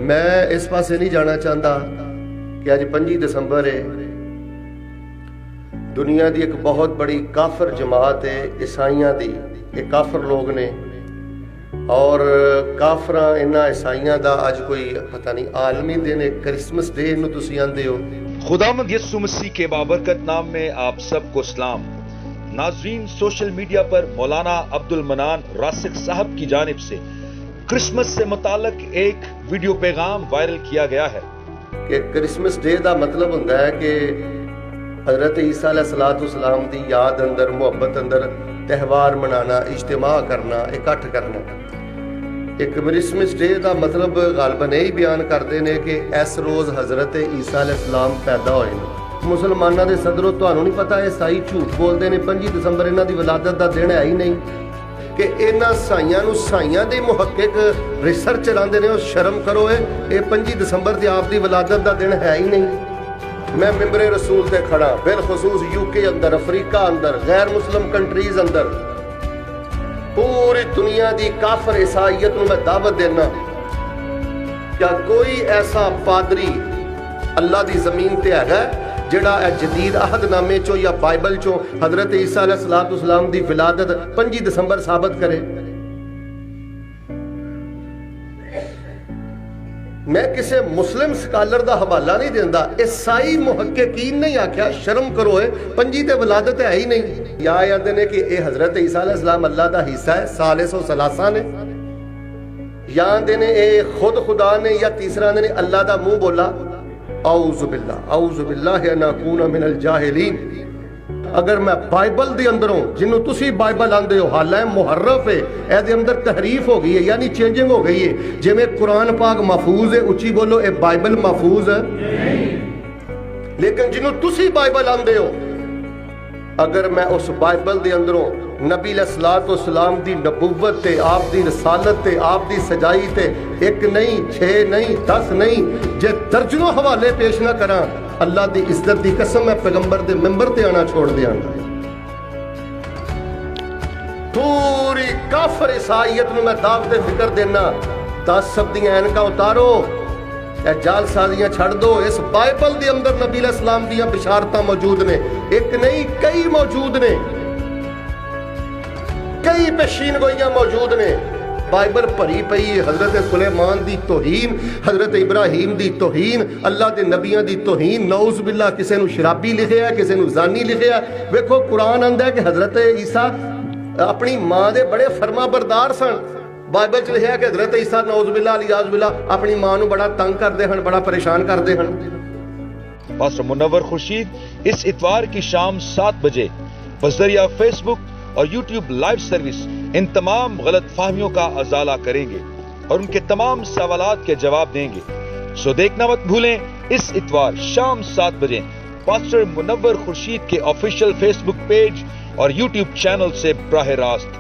میں اس پاسے نہیں جانا چاہتا کہ اج 25 دسمبر ہے. دنیا دی ایک بہت بڑی کافر جماعت ہے عیسائیاں دی. یہ کافر لوگ نے اور کافراں انہاں عیسائیاں دا اج کوئی پتہ نہیں عالمی دن ہے کرسمس ڈے نو تسی آندے ہو. خداوند یسوع مسیح کے بابرکت نام میں آپ سب کو سلام. ناظرین، سوشل میڈیا پر مولانا عبد المنان راسخ صاحب کی جانب سے کرسمس سے متعلق ایک ویڈیو پیغام وائرل کیا گیا ہے کہ کرسمس ڈے دا مطلب ہوندا ہے کہ حضرت عیسیٰ علیہ السلام دی یاد اندر محبت اندر تہوار منانا، اجتماع کرنا، اکٹھ کرنا. ایک کرسمس ڈے دا مطلب غالباً یہی بیان کرتے ہیں کہ اس روز حضرت عیسیٰ علیہ السلام پیدا ہوئے ہیں. مسلمانوں دے صدروں تانوں نہیں پتا عیسائی جھوٹ بولتے ہیں 25 دسمبر انہاں دی ولادت دا دن ہے ہی نہیں کہ انہاں سائیاں نو سائیاں دے محقق ریسرچ چلاندے نے. شرم کرو اے 25 دسمبر دی آپ دی ولادت دا دن ہے ہی نہیں. میں ممبر رسول تے کھڑا بالخصوص یو کے اندر، افریقہ اندر، غیر مسلم کنٹریز اندر پوری دنیا دی کافر عیسائیت نو میں دعوت دینا کیا کوئی ایسا پادری اللہ دی زمین تے ہے جڑا جدید عہد نامے چو یا بائبل چو حضرت عیسیٰ علیہ السلام دی ولادت 25 دسمبر ثابت کرے؟ میں کسی مسلم سکالر دا حوالہ نہیں دیندہ. عیسائی محققین نہیں آکھیا شرم کرو ہے 25 تے ولادت ہے ہی نہیں. یا آدھے نے کہ اے حضرت عیسیٰ علیہ السلام اللہ دا حصہ ہے، ثالث و ثلاثہ نے، یا آدھے نے اے خود خدا نے، یا تیسرا آدھے نے اللہ دا منہ بولا. اعوذ باللہ ان اکون من الجاہلین. اگر میں بائبل دے اندروں جنہوں تسی بائبل آندے ہو حالہ محرف ہے، اے دے اندر تحریف ہو گئی ہے یعنی چینجنگ ہو گئی ہے. جے میں قرآن پاک محفوظ ہے اچھی بولو اے بائبل محفوظ ہے. لیکن جنہوں تسی بائبل آندے ہو اگر میں اس بائبل دے اندروں نبی علیہ السلام دی نبوت تے آپ دی رسالت تے آپ دی سجائی تے ایک نہیں 6 نہیں 10 نہیں جے درجنوں حوالے پیش نہ کراں اللہ دی عزت دی قسم میں پیغمبر دے ممبر تے آنا چھوڑ دیاں گا. پوری کافر عیسائیت نو میں دعوت فکر دینا 10 سب دیاں اینکا اتارو، اے جال سازیاں چھڑ دو. اس بائبل دے اندر نبی علیہ السلام دیاں بشارتاں موجود نے، ایک نہیں کئی موجود نے، کئی پیشین گوئیاں موجود نے. بائبل بھری پئی حضرت سلیمان دی توہین، حضرت ابراہیم دی توہین، اللہ دے نبیاں دی توہین. نعوذ باللہ کسے نو شرابی لکھیا ہے، کسے نو زانی لکھیا ہے. ویکھو قرآن آندا ہے کہ حضرت عیسیٰ اپنی ماں دے بڑے فرما بردار سن. بائبل چ لکھیا ہے کہ حضرت عیسیٰ نعوذ باللہ علیہ باللہ اپنی ماں نو بڑا تنگ کردے ہن، بڑا پریشان کردے ہن. پاسٹر منور خورشید اس اتوار کی شام 7 بجے بذریعہ فیس بک اور یوٹیوب لائیو سروس ان تمام غلط فہمیوں کا ازالہ کریں گے اور ان کے تمام سوالات کے جواب دیں گے. سو دیکھنا مت بھولیں اس اتوار شام 7 بجے پاسٹر منور خورشید کے آفیشیل فیس بک پیج اور یوٹیوب چینل سے براہ راست.